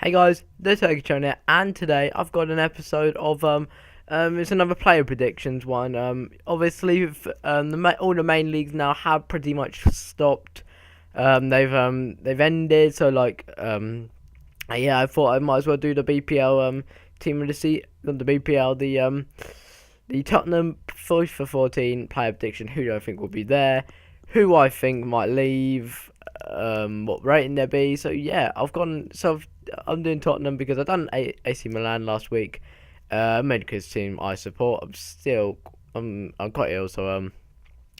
Hey guys, TheTurkeyChampion, and today I've got an episode of it's another player predictions one. Obviously, all the main leagues now have pretty much stopped. They've ended. So yeah, I thought I might as well do the BPL team of the seat, not the BPL, the Tottenham FIFA 14 player prediction. Who do I think will be there? Who I think might leave? What rating there be? So yeah, I'm doing Tottenham because I done AC Milan last week. Medica's team I support. I'm quite ill, so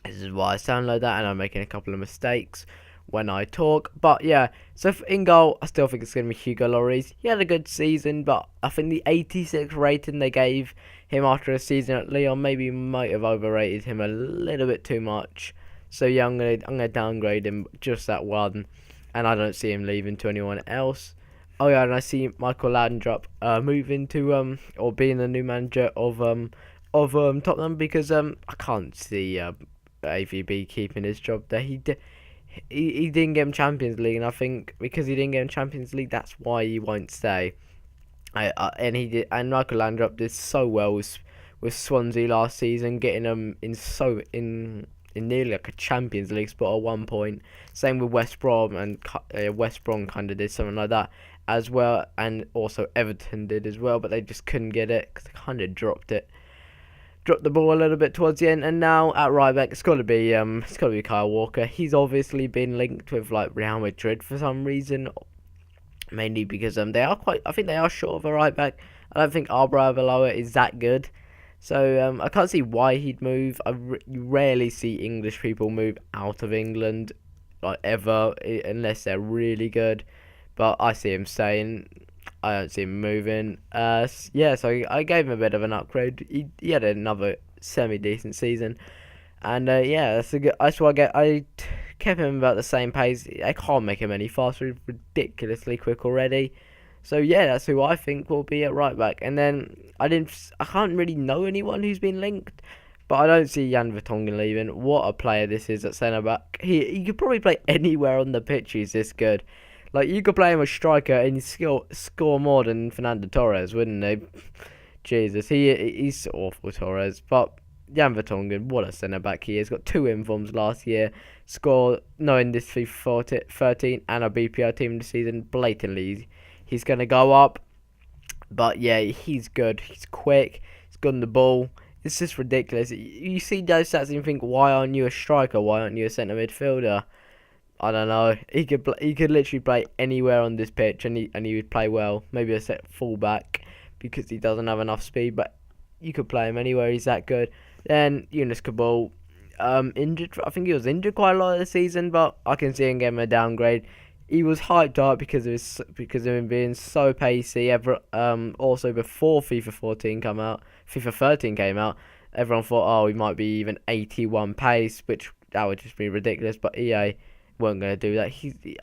this is why I sound like that, and I'm making a couple of mistakes when I talk. But yeah, so in goal, I still think it's gonna be Hugo Lloris. He had a good season, but I think the 86 rating they gave him after a season at Lyon maybe might have overrated him a little bit too much. So yeah, I'm gonna downgrade him just that one, and I don't see him leaving to anyone else. Oh yeah, and I see Michael Laudrup moving to or being the new manager of Tottenham, because I can't see AVB keeping his job there. He didn't get him Champions League, and I think because he didn't get him Champions League, that's why he won't stay. And he did, and Michael Laudrup did so well with Swansea last season, getting them in nearly like a Champions League spot at one point. Same with West Brom, and West Brom kind of did something like that as well, and also Everton did as well, but they just couldn't get it because they kind of dropped the ball a little bit towards the end. And now at right back, it's got to be Kyle Walker. He's obviously been linked with like Real Madrid for some reason, mainly because I think they are short of a right back. I don't think Arbeloa is that good. So I can't see why he'd move. You rarely see English people move out of England, like ever, unless they're really good. But I see him staying. I don't see him moving. Yeah, so I gave him a bit of an upgrade. He had another semi-decent season, and yeah, that's a good. That's why I kept him about the same pace. I can't make him any faster. He's ridiculously quick already. So yeah, that's who I think will be at right back. And then I can't really know anyone who's been linked, but I don't see Jan Vertonghen leaving. What a player this is at centre back. He could probably play anywhere on the pitch. He's this good. Like, you could play him as striker and score more than Fernando Torres, wouldn't he? Jesus, he's awful, Torres. But Jan Vertonghen, what a centre back he is. Got 2 informs last year. Scored in this FIFA 13 and a BPL team this season. Blatantly, he's going to go up. But yeah, he's good. He's quick. He's good on the ball. It's just ridiculous. You see those stats and you think, why aren't you a striker? Why aren't you a centre midfielder? I don't know. He could literally play anywhere on this pitch, and he would play well. Maybe a set fullback because he doesn't have enough speed, but you could play him anywhere. He's that good. Then Yunus Kabul, injured. I think he was injured quite a lot of the season, but I can see him getting a downgrade. He was hyped up because of him being so pacey. Also before FIFA 13 came out, everyone thought, oh, he might be even 81 pace, which that would just be ridiculous. But EA weren't going to do that.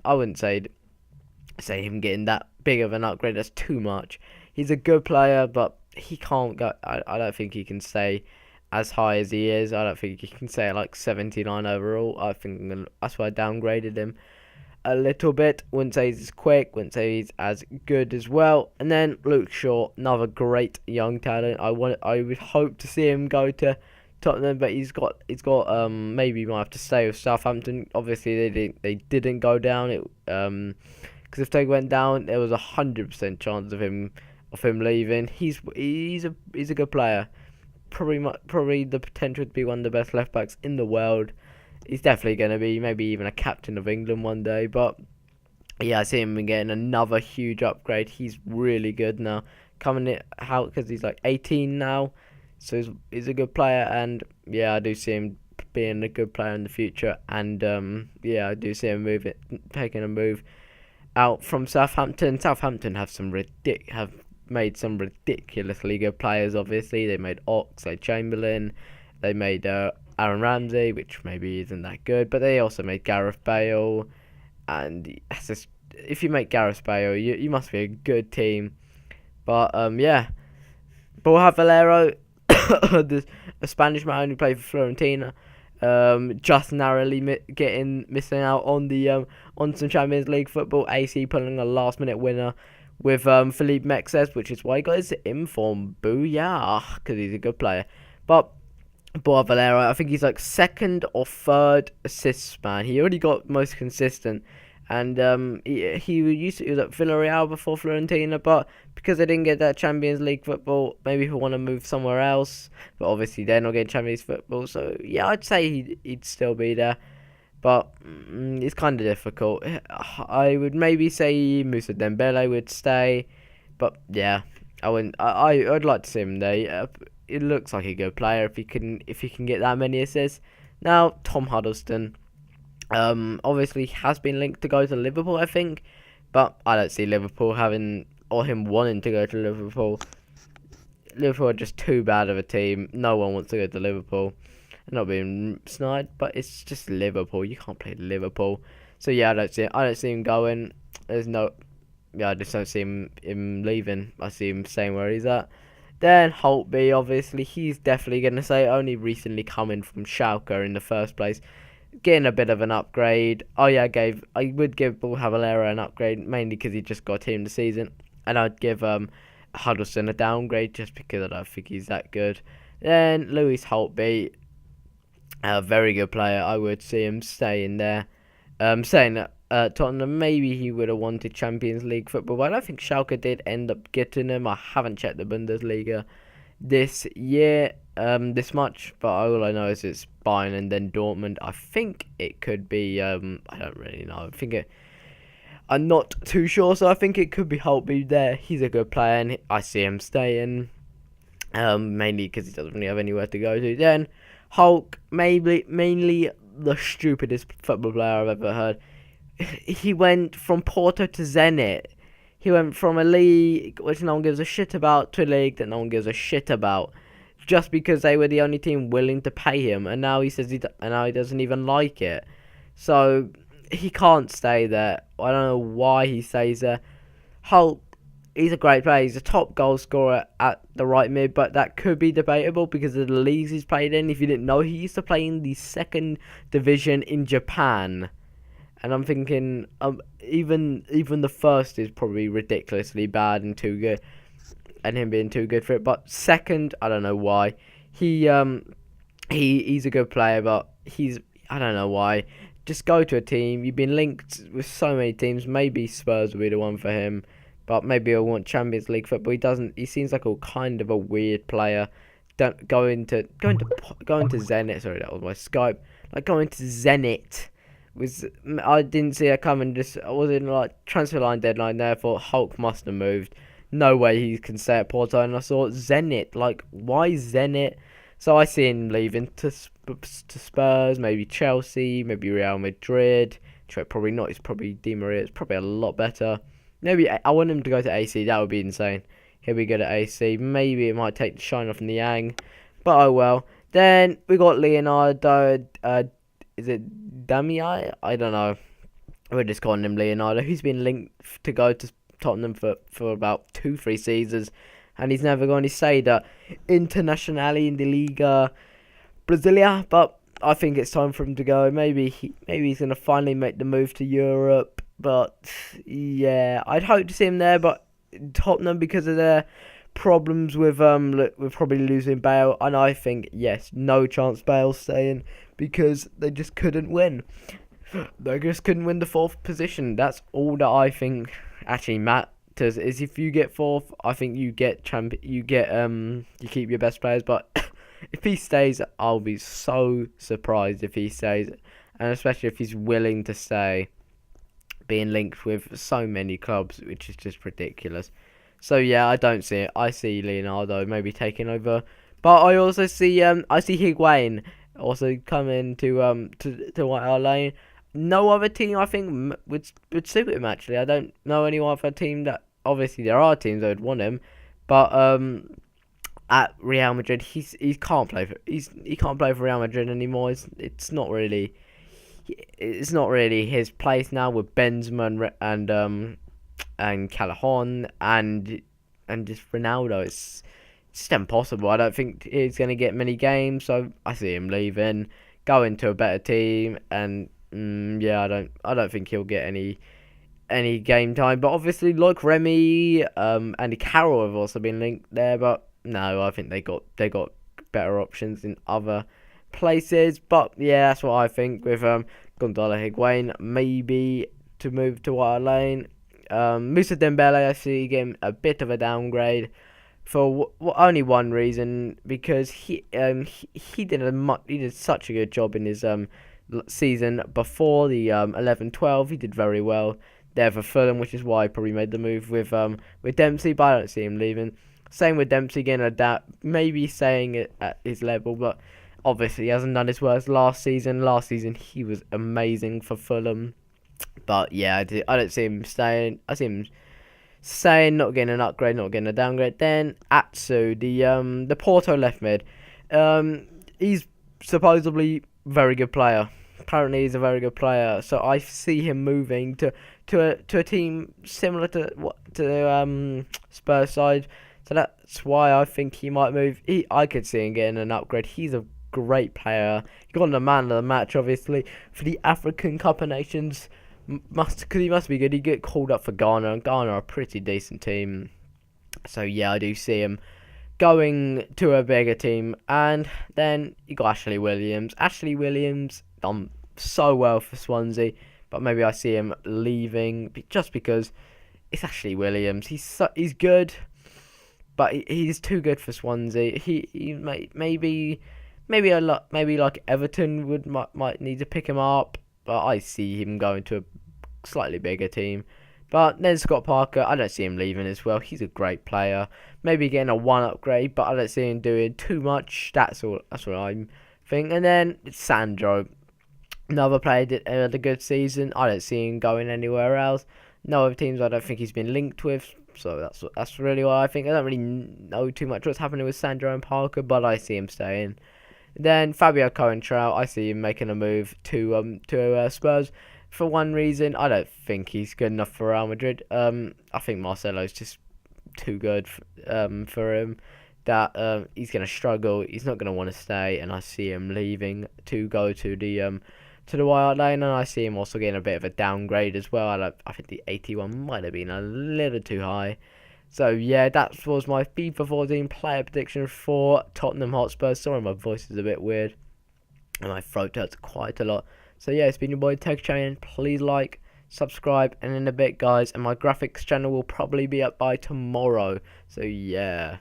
I wouldn't say him getting that big of an upgrade. That's too much. He's a good player, but he can't go. I don't think he can stay as high as he is. I don't think he can stay at like 79 overall. I think that's why I downgraded him a little bit. Wouldn't say he's quick. Wouldn't say he's as good as well. And then Luke Shaw, another great young talent. I would hope to see him go to Tottenham, but he's got maybe he might have to stay with Southampton. Obviously they didn't go down because if they went down, there was 100% chance of him leaving. He's a good player. Probably the potential to be one of the best left backs in the world. He's definitely going to be maybe even a captain of England one day. But yeah, I see him getting another huge upgrade. He's really good now, coming out because he's like 18 now. So he's a good player, and yeah, I do see him being a good player in the future. And yeah, I do see him taking a move out from Southampton. Southampton have made some ridiculously good players. Obviously, they made Oxlade-Chamberlain, they made Aaron Ramsey, which maybe isn't that good, but they also made Gareth Bale. And if you make Gareth Bale, you must be a good team. But yeah, Borja Valero, a Spanish man who played for Fiorentina, just narrowly missing out on the on some Champions League football. AC pulling a last minute winner with Philippe Mexes, which is why he got his inform. Booyah, because he's a good player. But Valero, I think he's like second or third assists man. He already got most consistent. And he was at Villarreal before Fiorentina, but because they didn't get that Champions League football, maybe he'll want to move somewhere else. But obviously they're not getting Champions League football, so yeah, I'd say he'd still be there. But it's kind of difficult. I would maybe say Moussa Dembele would stay, but yeah, I wouldn't. I'd like to see him there. It looks like a good player if he can get that many assists. Now Tom Huddleston. Obviously has been linked to go to Liverpool, I think, but I don't see Liverpool having or him wanting to go to Liverpool. Liverpool are just too bad of a team. No one wants to go to Liverpool. I'm not being snide, but it's just Liverpool. You can't play Liverpool. So yeah, I don't see him going. I just don't see him leaving. I see him staying where he's at. Then Holtby, obviously, he's definitely going to say only recently coming from Schalke in the first place. Getting a bit of an upgrade. Oh yeah, I would give Paul Havalera an upgrade, mainly because he just got team of the season. And I'd give Huddleston a downgrade just because I don't think he's that good. Then Lewis Holtby, a very good player. I would see him staying there. Saying that Tottenham, maybe he would have wanted Champions League football, but I don't think Schalke did end up getting him. I haven't checked the Bundesliga this year, this much, but all I know is it's Bayern and then Dortmund. I think it could be, I don't really know. I'm not too sure, so I think it could be Holtby there. He's a good player, and I see him staying, mainly because he doesn't really have anywhere to go to. Then Hulk, mainly the stupidest football player I've ever heard. He went from Porto to Zenit. He went from a league which no one gives a shit about to a league that no one gives a shit about, just because they were the only team willing to pay him. And now he says he doesn't even like it. So he can't stay there. I don't know why he stays there. Hulk, he's a great player. He's a top goal scorer at the right mid, but that could be debatable because of the leagues he's played in. If you didn't know, he used to play in the second division in Japan. And I'm thinking, even the first is probably ridiculously bad and too good, and him being too good for it. But second, I don't know why. He's a good player, but I don't know why. Just go to a team. You've been linked with so many teams. Maybe Spurs will be the one for him, but maybe he'll want Champions League football. He doesn't. He seems like a kind of a weird player. Going to Zenit. Sorry, that was my Skype. Like going to Zenit. I didn't see it coming. I was in like transfer line deadline there. Thought Hulk must have moved. No way he can stay at Porto. And I saw Zenit. Like, why Zenit? So I see him leaving to Spurs, maybe Chelsea, maybe Real Madrid. Probably not. It's probably Di Maria. It's probably a lot better. Maybe I want him to go to AC. That would be insane. He'll be good at AC. Maybe it might take the shine off Niang, but oh well. Then we got Leonardo. Is it Damiai? I don't know. We're just calling him Leonardo. He's been linked to go to Tottenham for about 2-3 seasons, and he's never going to say that internationally in the Liga Brasilia. But I think it's time for him to go. Maybe he's going to finally make the move to Europe. But yeah, I'd hope to see him there. But Tottenham, because of their problems with we're probably losing Bale, and I think yes, no chance Bale staying because they just couldn't win. They just couldn't win the fourth position. That's all that I think actually matters. Is if you get fourth, I think you get you keep your best players. But if he stays, I'll be so surprised if he stays, and especially if he's willing to stay, being linked with so many clubs, which is just ridiculous. So yeah, I don't see it. I see Leonardo maybe taking over, but I also see Higuain also coming to White Hart Lane. No other team I think would suit him actually. I don't know any other team that, obviously there are teams that would want him, but at Real Madrid he can't play for Real Madrid anymore. It's not really his place now with Benzema and Callahan and just Ronaldo. It's just impossible. I don't think he's going to get many games, so I see him leaving, going to a better team, and yeah, I don't think he'll get any game time. But obviously, like Remy, Andy Carroll have also been linked there. But no, I think they got better options in other places. But yeah, that's what I think with Gonzalo Higuain maybe to move to White Lane. Moussa Dembele, I see getting a bit of a downgrade for only one reason, because he did such a good job in his season before the 11-12. He did very well there for Fulham, which is why I probably made the move with Dempsey, but I don't see him leaving. Same with Dempsey, again, maybe saying it at his level, but obviously he hasn't done his worst last season. Last season he was amazing for Fulham, but yeah, I don't see him staying. I see him staying, not getting an upgrade, not getting a downgrade. Then Atsu, the Porto left mid, he's supposedly very good player. Apparently he's a very good player, so I see him moving to a team similar to Spurs side. So that's why I think he might move. I could see him getting an upgrade. He's a great player. He got the man of the match, obviously, for the African Cup of Nations. Because he must be good. He get called up for Ghana, and Ghana are a pretty decent team. So yeah, I do see him going to a bigger team. And then you got Ashley Williams. Ashley Williams done so well for Swansea, but maybe I see him leaving just because it's Ashley Williams. He's good, but he's too good for Swansea. He maybe like Everton might need to pick him up, but I see him going to a slightly bigger team. But then Scott Parker, I don't see him leaving as well. He's a great player. Maybe getting a one upgrade, but I don't see him doing too much. That's what I'm thinking. And then it's Sandro. Another player had a good season. I don't see him going anywhere else. No other teams I don't think he's been linked with. So that's really what I think. I don't really know too much what's happening with Sandro and Parker, but I see him staying. Then Fabio Coentrao, I see him making a move to Spurs. For one reason, I don't think he's good enough for Real Madrid. I think Marcelo's just too good for him. That he's gonna struggle. He's not gonna want to stay, and I see him leaving to go to the White Lane, and I see him also getting a bit of a downgrade as well. I think the 81 might have been a little too high. So yeah, that was my FIFA 14 player prediction for Tottenham Hotspur. Sorry, my voice is a bit weird, and my throat hurts quite a lot. So yeah, it's been your boy TheTurkeyChampion. Please like, subscribe, and in a bit, guys, and my graphics channel will probably be up by tomorrow. So yeah.